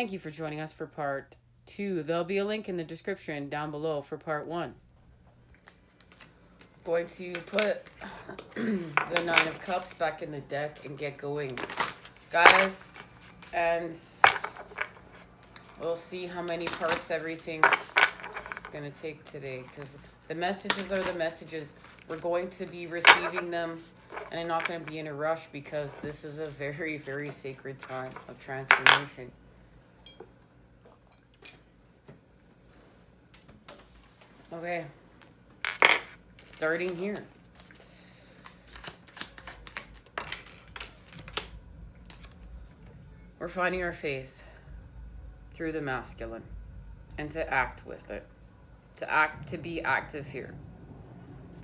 Thank you for joining us for part 2. There'll be a link in the description down below for part 1. Going to put the Nine of Cups back in the deck and get going, guys, and we'll see how many parts everything is going to take today, because the messages are the messages. We're going to be receiving them, and I'm not going to be in a rush because this is a very, very sacred time of transformation. Okay, starting here. We're finding our faith through the masculine and to act with it. To be active here.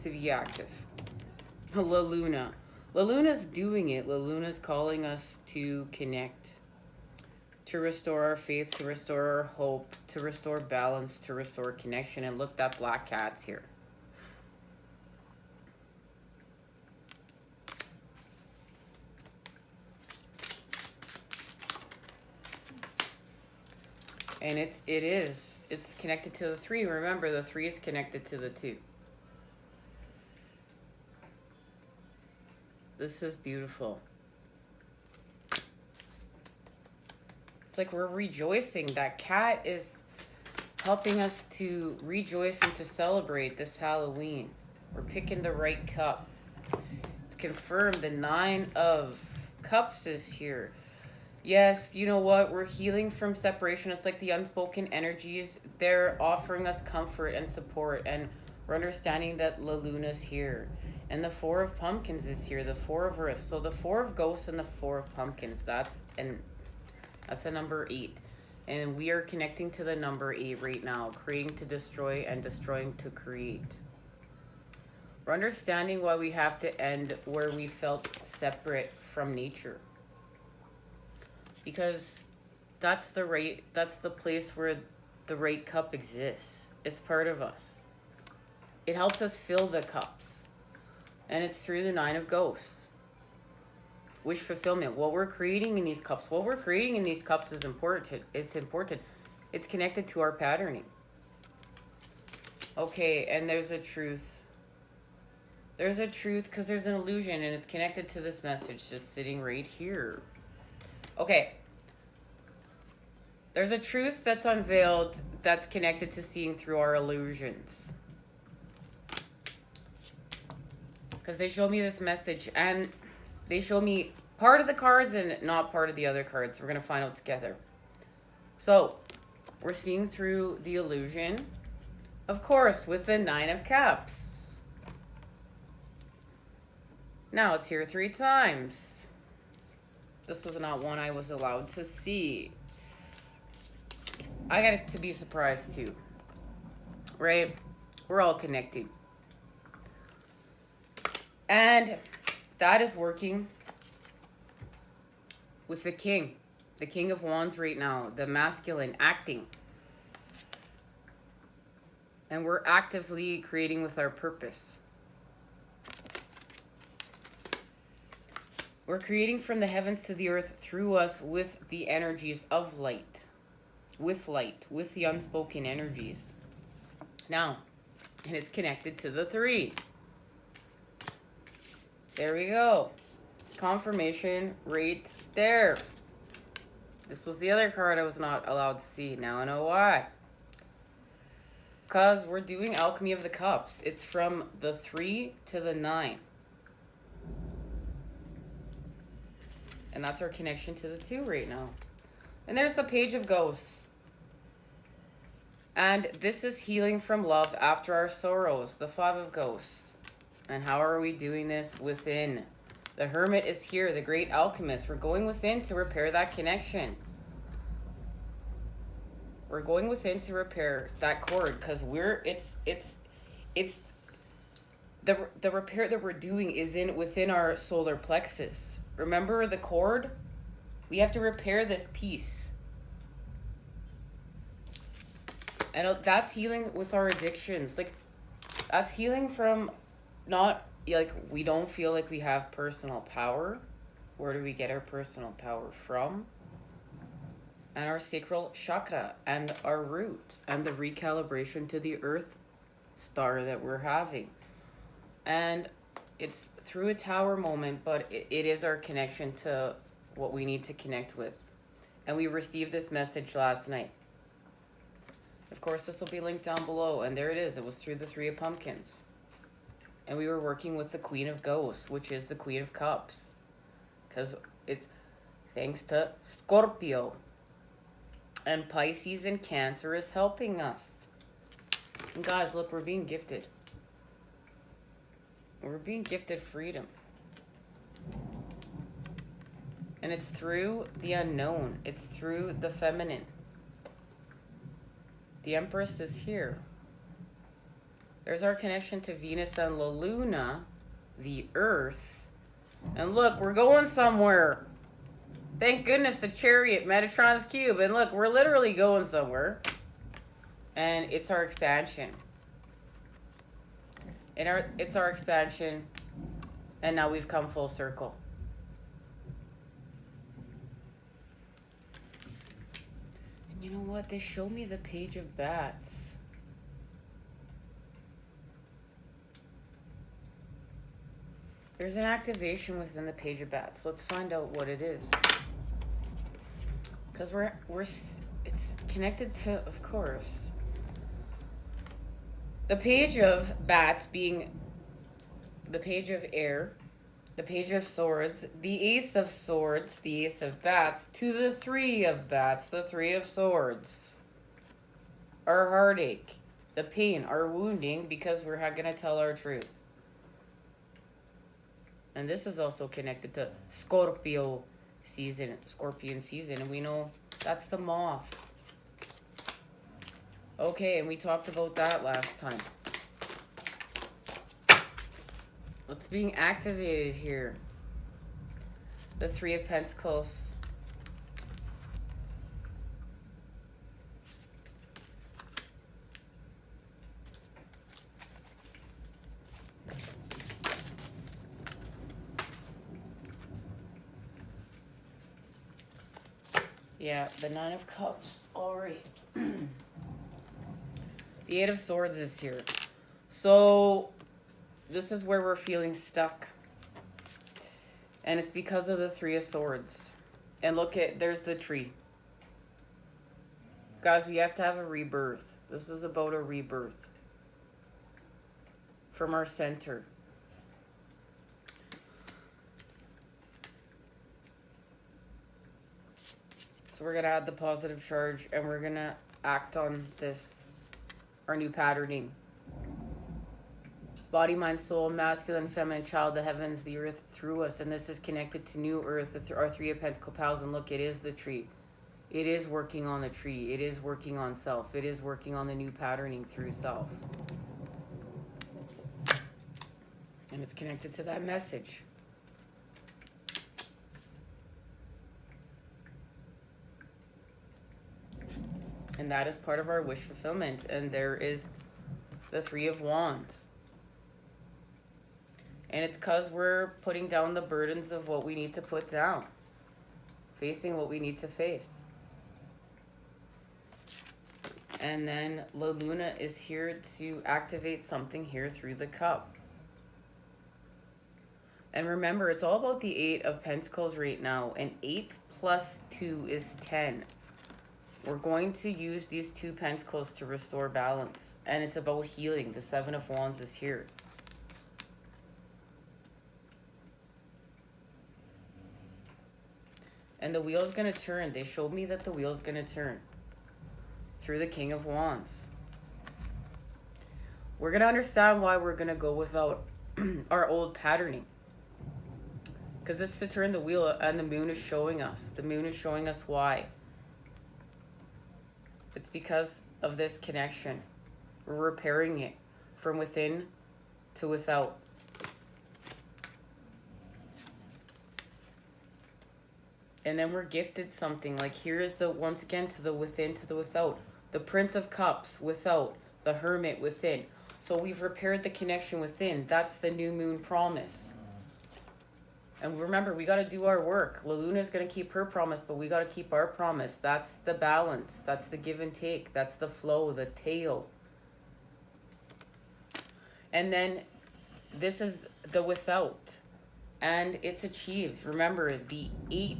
To be active. La Luna. La Luna's doing it. La Luna's calling us to connect. To restore our faith, to restore our hope, to restore balance, to restore connection. And look, that black cat's here. And it's connected to the 3. Remember, the 3 is connected to the 2. This is beautiful. It's like we're rejoicing. That cat is helping us to rejoice and to celebrate this Halloween. We're picking the right cup. It's confirmed. The 9 of Cups is here. Yes, you know what? We're healing from separation. It's like the unspoken energies. They're offering us comfort and support. And we're understanding that La Luna's here. And the 4 of Pumpkins is here. The 4 of Earth. So the 4 of Ghosts and the 4 of Pumpkins. That's a number 8. And we are connecting to the number 8 right now. Creating to destroy and destroying to create. We're understanding why we have to end where we felt separate from nature. Because that's the place where the right cup exists. It's part of us. It helps us fill the cups. And it's through the 9 of Ghosts. Wish fulfillment. What we're creating in these cups. What we're creating in these cups is important. It's important. It's connected to our patterning. Okay, and there's a truth. There's a truth because there's an illusion, and it's connected to this message just sitting right here. Okay. There's a truth that's unveiled that's connected to seeing through our illusions. Because they show me this message, and they show me part of the cards and not part of the other cards. We're going to find out together. So, we're seeing through the illusion, of course, with the 9 of Cups. Now it's here 3 times. This was not one I was allowed to see. I got it to be surprised too. Right? We're all connected. And that is working with the King. The King of Wands right now. The masculine acting. And we're actively creating with our purpose. We're creating from the heavens to the earth through us with the energies of light. With light. With the unspoken energies. Now, and it's connected to the 3. There we go. Confirmation right there. This was the other card I was not allowed to see. Now I know why. Because we're doing Alchemy of the Cups. It's from the 3 to the 9. And that's our connection to the 2 right now. And there's the Page of Ghosts. And this is healing from love after our sorrows. The 5 of Ghosts. And how are we doing this? Within. The Hermit is here. The Great Alchemist. We're going within to repair that connection. We're going within to repair that cord. Because it's the repair that we're doing is within our solar plexus. Remember the cord? We have to repair this piece. And that's healing with our addictions. Like, that's healing from not, like, we don't feel like we have personal power. Where do we get our personal power from? and our sacral chakra and our root and the recalibration to the earth star that we're having. And it's through a tower moment, but it is our connection to what we need to connect with. And we received this message last night. Of course, this will be linked down below. And there it is. It was through the Three of Pumpkins. And we were working with the Queen of Ghosts, which is the Queen of Cups. Because it's thanks to Scorpio. And Pisces and Cancer is helping us. And guys, look, we're being gifted. We're being gifted freedom. And it's through the unknown. It's through the feminine. The Empress is here. There's our connection to Venus and La Luna, the Earth. And look, we're going somewhere. Thank goodness the Chariot, Metatron's Cube. And look, we're literally going somewhere. And it's our expansion. It's our expansion. And now we've come full circle. And you know what? They show me the Page of Bats. There's an activation within the Page of Bats. Let's find out what it is. Because it's connected to, of course, the Page of Bats being the Page of Air, the Page of Swords, the Ace of Swords, the Ace of Bats, to the Three of Bats, the Three of Swords. Our heartache, the pain, our wounding, because we're going to tell our truth. And this is also connected to Scorpion season, and we know that's the moth. Okay, and we talked about that last time. What's being activated here? The Three of Pentacles. Yeah, the Nine of Cups. All right. The Eight of Swords is here. So this is where we're feeling stuck. And it's because of the Three of Swords. And look at, there's the tree. Guys, we have to have a rebirth. This is about a rebirth. From our center. So we're going to add the positive charge and we're going to act on this, our new patterning. Body, mind, soul, masculine, feminine, child, the heavens, the earth, through us. And this is connected to new earth, our Three of Pentacle pals. And look, it is the tree. It is working on the tree. It is working on self. It is working on the new patterning through self. And it's connected to that message. And that is part of our wish fulfillment. And there is the Three of Wands. And it's because we're putting down the burdens of what we need to put down. Facing what we need to face. And then La Luna is here to activate something here through the cup. And remember, it's all about the Eight of Pentacles right now. And 8 plus 2 is 10. We're going to use these two pentacles to restore balance. And it's about healing. The Seven of Wands is here. And the wheel's going to turn. They showed me that the wheel's going to turn. Through the King of Wands. We're going to understand why we're going to go without our old patterning. Because it's to turn the wheel, and the moon is showing us. The moon is showing us why. It's because of this connection. We're repairing it from within to without. And then we're gifted something. Like here is the, once again, to the within, to the without. The Prince of Cups without. The Hermit within. So we've repaired the connection within. That's the new moon promise. And remember, we got to do our work. La Luna's going to keep her promise, but we got to keep our promise. That's the balance. That's the give and take. That's the flow, the tail. And then this is the without. And it's achieved. Remember, the 8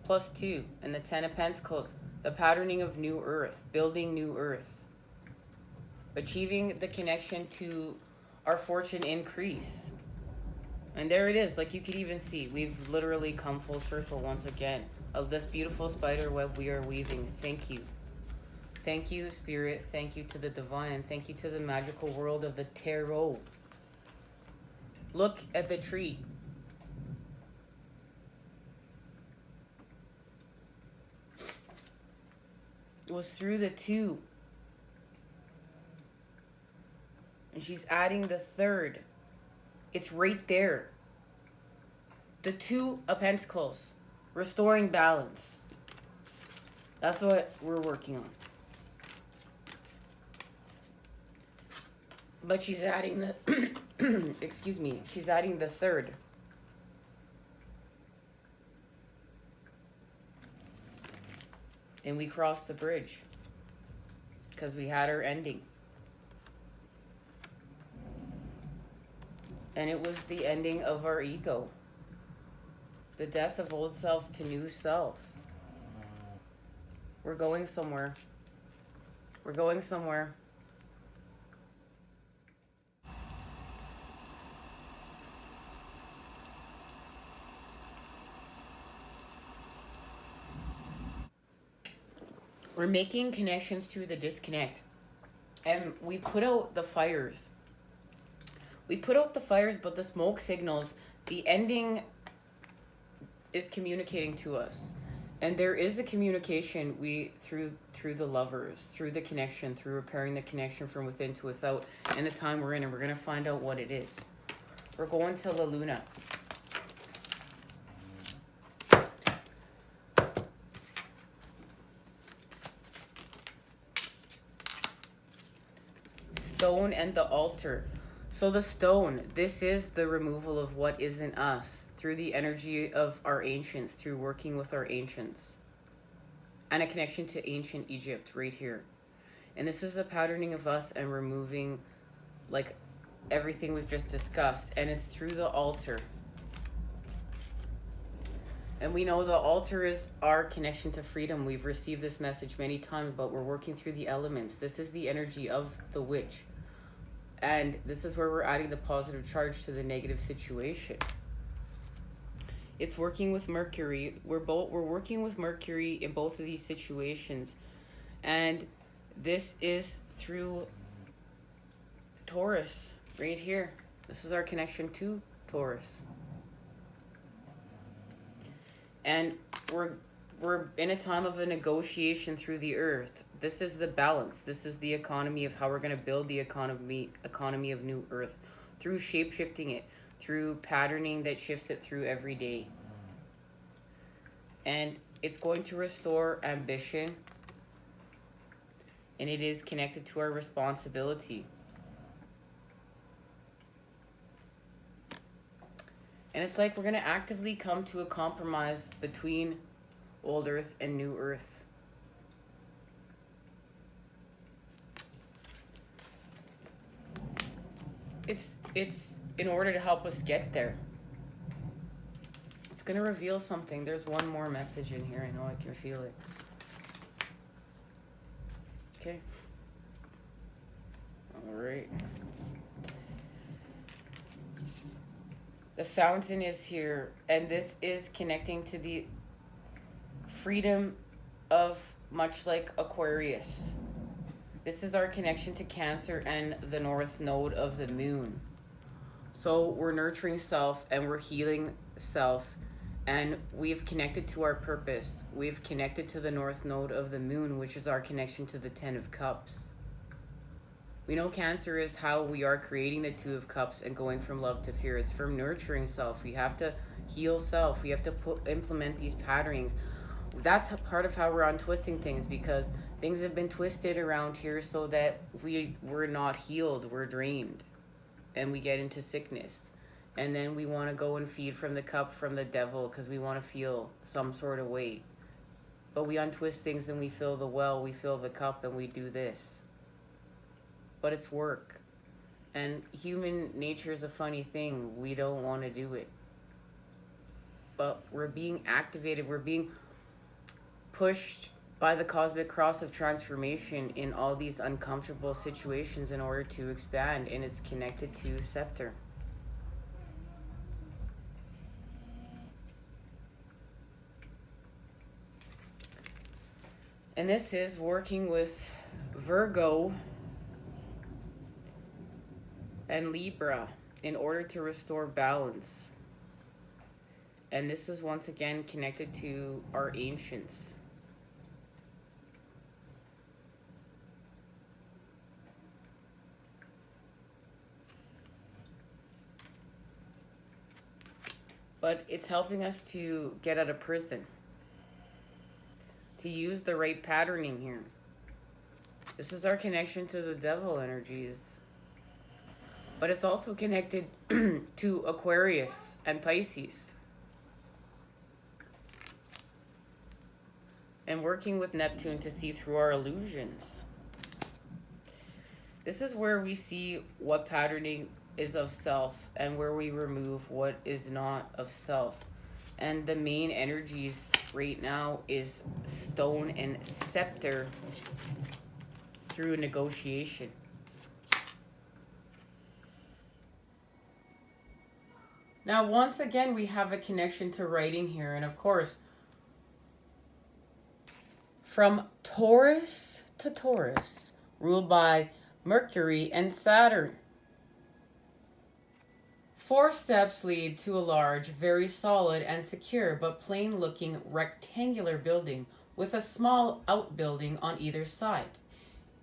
plus 2 and the 10 of Pentacles. The patterning of new earth. Building new earth. Achieving the connection to our fortune increase. And there it is. Like you could even see, we've literally come full circle once again of this beautiful spider web we are weaving. Thank you. Thank you, Spirit. Thank you to the divine. And thank you to the magical world of the tarot. Look at the tree. It was through the 2. And she's adding the 3rd. It's right there. The 2 of Pentacles. Restoring balance. That's what we're working on. But she's adding the... excuse me. She's adding the 3rd. And we crossed the bridge. Because we had our ending. And it was the ending of our ego. The death of old self to new self. We're going somewhere. We're going somewhere. We're making connections through the disconnect. And we put out the fires. We put out the fires, but the smoke signals, the ending is communicating to us. And there is a communication through the lovers, through the connection, through repairing the connection from within to without, and the time we're in, and we're going to find out what it is. We're going to La Luna. Stone and the altar. So the stone, this is the removal of what isn't us through the energy of our ancients, through working with our ancients. And a connection to ancient Egypt right here. And this is the patterning of us and removing like everything we've just discussed. And it's through the altar. And we know the altar is our connection to freedom. We've received this message many times, but we're working through the elements. This is the energy of the witch. And this is where we're adding the positive charge to the negative situation. It's working with Mercury. We're working with Mercury in both of these situations. And this is through Taurus right here. This is our connection to Taurus. And we're in a time of a negotiation through the earth. This is the balance. This is the economy of how we're going to build the economy of new earth through shape-shifting it, through patterning that shifts it through every day. And it's going to restore ambition, and it is connected to our responsibility. And it's like we're going to actively come to a compromise between old earth and new earth. It's in order to help us get there. It's going to reveal something. There's one more message in here. I know I can feel it. Okay. All right. The fountain is here, and this is connecting to the freedom of, much like Aquarius. This is our connection to Cancer and the north node of the moon. So we're nurturing self and we're healing self, and we've connected to our purpose. We've connected to the north node of the moon, which is our connection to the 10 of Cups. We know Cancer is how we are creating the 2 of Cups and going from love to fear. It's from nurturing self. We have to heal self. We have to implement these patternings. That's part of how we're untwisting things, because things have been twisted around here so that we're not healed. We're drained and we get into sickness. And then we want to go and feed from the cup from the devil because we want to feel some sort of weight. But we untwist things and we fill the well, we fill the cup, and we do this. But it's work. And human nature is a funny thing. We don't want to do it. But we're being activated. We're being pushed by the cosmic cross of transformation in all these uncomfortable situations in order to expand. And it's connected to scepter. And this is working with Virgo and Libra in order to restore balance. And this is once again connected to our ancients. But it's helping us to get out of prison. To use the right patterning here. This is our connection to the devil energies. But it's also connected to Aquarius and Pisces. And working with Neptune to see through our illusions. This is where we see what patterning is of self and where we remove what is not of self. And the main energies right now is stone and scepter through negotiation. Now, once again, we have a connection to writing here. And of course, from Taurus to Taurus, ruled by Mercury and Saturn. 4 steps lead to a large, very solid and secure, but plain-looking rectangular building with a small outbuilding on either side.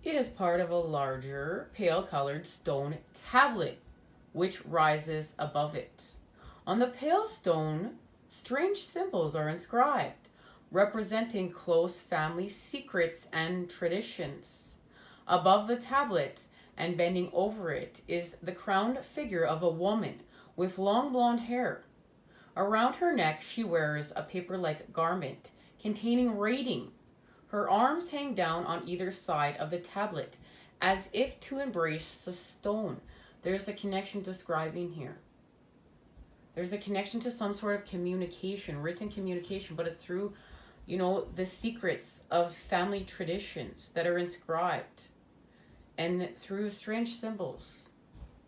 It is part of a larger, pale-colored stone tablet, which rises above it. On the pale stone, strange symbols are inscribed, representing close family secrets and traditions. Above the tablet and bending over it is the crowned figure of a woman with long blonde hair. Around her neck, she wears a paper-like garment containing writing. Her arms hang down on either side of the tablet as if to embrace the stone. There's a connection describing here. There's a connection to some sort of communication, written communication, but it's through, the secrets of family traditions that are inscribed and through strange symbols.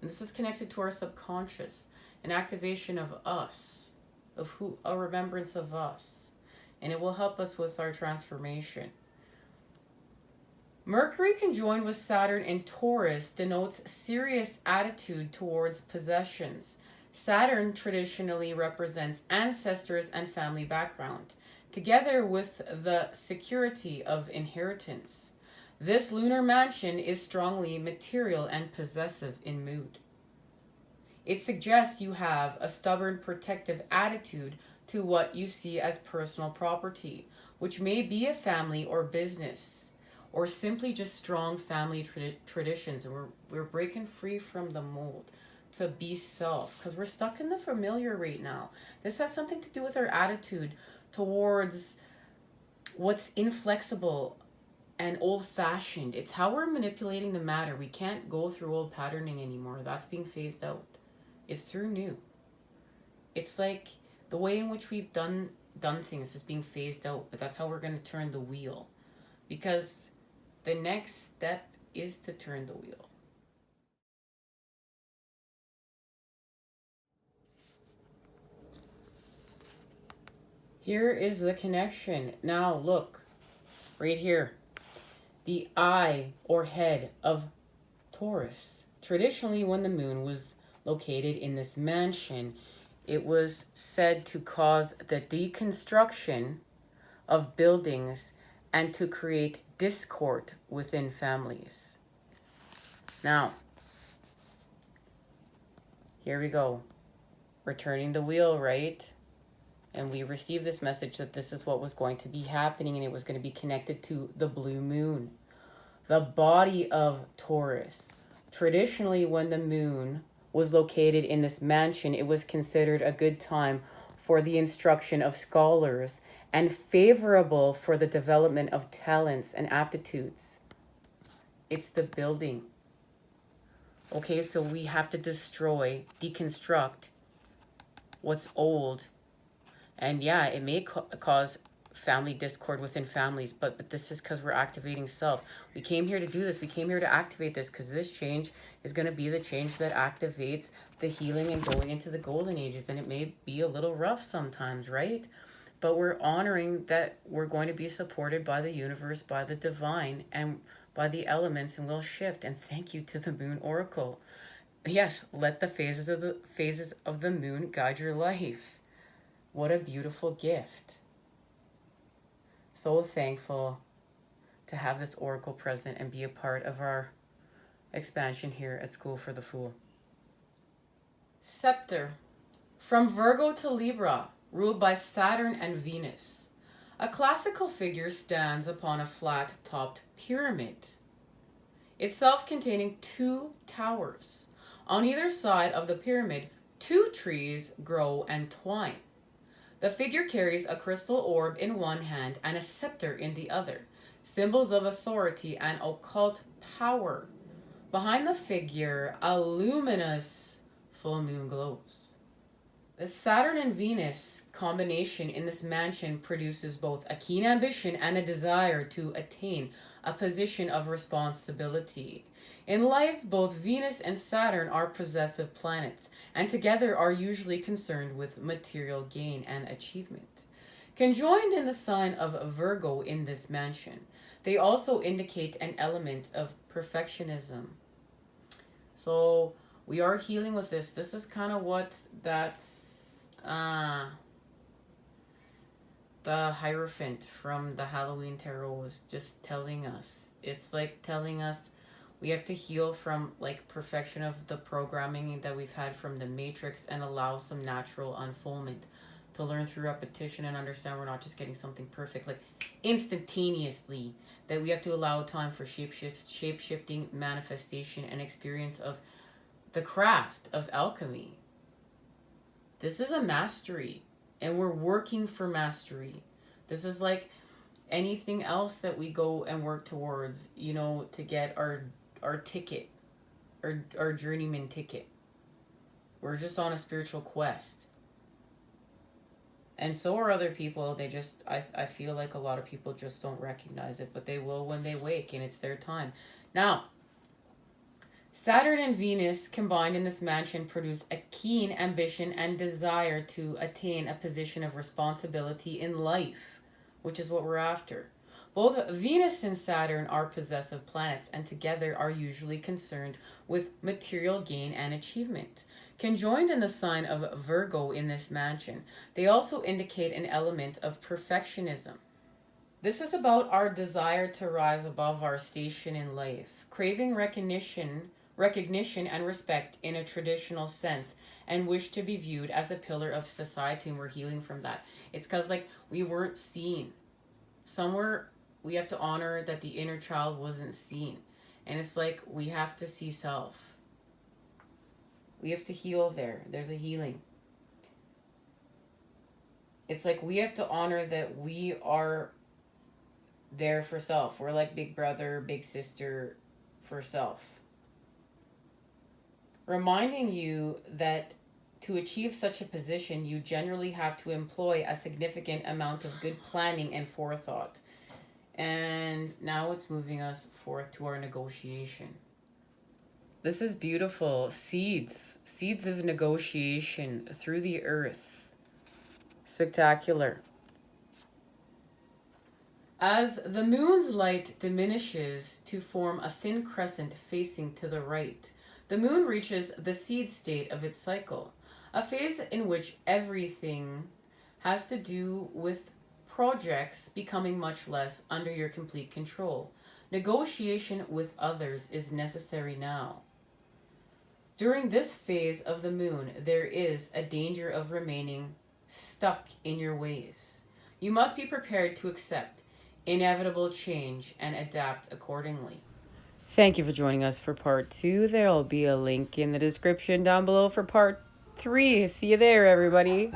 And this is connected to our subconscious, an activation of us, a remembrance of us. And it will help us with our transformation. Mercury conjoined with Saturn in Taurus denotes serious attitude towards possessions. Saturn traditionally represents ancestors and family background, together with the security of inheritance. This lunar mansion is strongly material and possessive in mood. It suggests you have a stubborn protective attitude to what you see as personal property, which may be a family or business, or simply just strong family traditions. And we're breaking free from the mold to be self, because we're stuck in the familiar right now. This has something to do with our attitude towards what's inflexible and old-fashioned. It's how we're manipulating the matter. We can't go through old patterning anymore. That's being phased out. It's through new. It's like the way in which we've done things is being phased out, but that's how we're going to turn the wheel, because the next step is to turn the wheel. Here is the connection. Now look, right here, the eye or head of Taurus. Traditionally, when the moon was located in this mansion, it was said to cause the deconstruction of buildings and to create discord within families. Now, here we go. We're turning the wheel, right? And we received this message that this is what was going to be happening, and it was going to be connected to the blue moon. The body of Taurus. Traditionally, when the moon was located in this mansion, it was considered a good time for the instruction of scholars and favorable for the development of talents and aptitudes. It's the building. Okay, so we have to destroy, deconstruct what's old. And yeah, it may cause family discord within families, but this is because we're activating self. We came here to do this. We came here to activate this because this change is going to be the change that activates the healing and going into the golden ages. And it may be a little rough sometimes, right? But we're honoring that we're going to be supported by the universe, by the divine, and by the elements, and we'll shift. And thank you to the Moon Oracle. Yes, let the phases of the moon guide your life. What a beautiful gift. So thankful to have this oracle present and be a part of our expansion here at School for the Fool. Scepter. From Virgo to Libra, ruled by Saturn and Venus. A classical figure stands upon a flat-topped pyramid, itself containing 2 towers. On either side of the pyramid, 2 trees grow and twine. The figure carries a crystal orb in one hand and a scepter in the other, symbols of authority and occult power. Behind the figure, a luminous full moon glows. The Saturn and Venus combination in this mansion produces both a keen ambition and a desire to attain a position of responsibility. In life, both Venus and Saturn are possessive planets, and together are usually concerned with material gain and achievement. Conjoined in the sign of Virgo in this mansion, they also indicate an element of perfectionism. So we are healing with this. This is kind of what the Hierophant from the Halloween Tarot was just telling us. It's like telling us we have to heal from like perfection of the programming that we've had from the Matrix and allow some natural unfoldment to learn through repetition and understand we're not just getting something perfect like instantaneously, that we have to allow time for shape-shifting manifestation and experience of the craft of alchemy. This is a mastery, and we're working for mastery. This is like anything else that we go and work towards, to get our ticket, our journeyman ticket. We're just on a spiritual quest. And so are other people. They just, I feel like a lot of people just don't recognize it, but they will when they wake, and it's their time. Now, Saturn and Venus combined in this mansion produce a keen ambition and desire to attain a position of responsibility in life, which is what we're after. Both Venus and Saturn are possessive planets and together are usually concerned with material gain and achievement. Conjoined in the sign of Virgo in this mansion, they also indicate an element of perfectionism. This is about our desire to rise above our station in life, craving recognition and respect in a traditional sense, and wish to be viewed as a pillar of society, and we're healing from that. It's because we weren't seen. Somewhere we have to honor that the inner child wasn't seen. And it's we have to see self. We have to heal there. There's a healing. It's we have to honor that we are there for self. We're like big brother, big sister for self. Reminding you that to achieve such a position, you generally have to employ a significant amount of good planning and forethought. And now it's moving us forth to our negotiation. This is beautiful. Seeds of negotiation through the earth. Spectacular. As the moon's light diminishes to form a thin crescent facing to the right, the moon reaches the seed state of its cycle, a phase in which everything has to do with projects becoming much less under your complete control. Negotiation with others is necessary now. During this phase of the moon, there is a danger of remaining stuck in your ways. You must be prepared to accept inevitable change and adapt accordingly. Thank you for joining us for part 2. There will be a link in the description down below for part 3. See you there, everybody.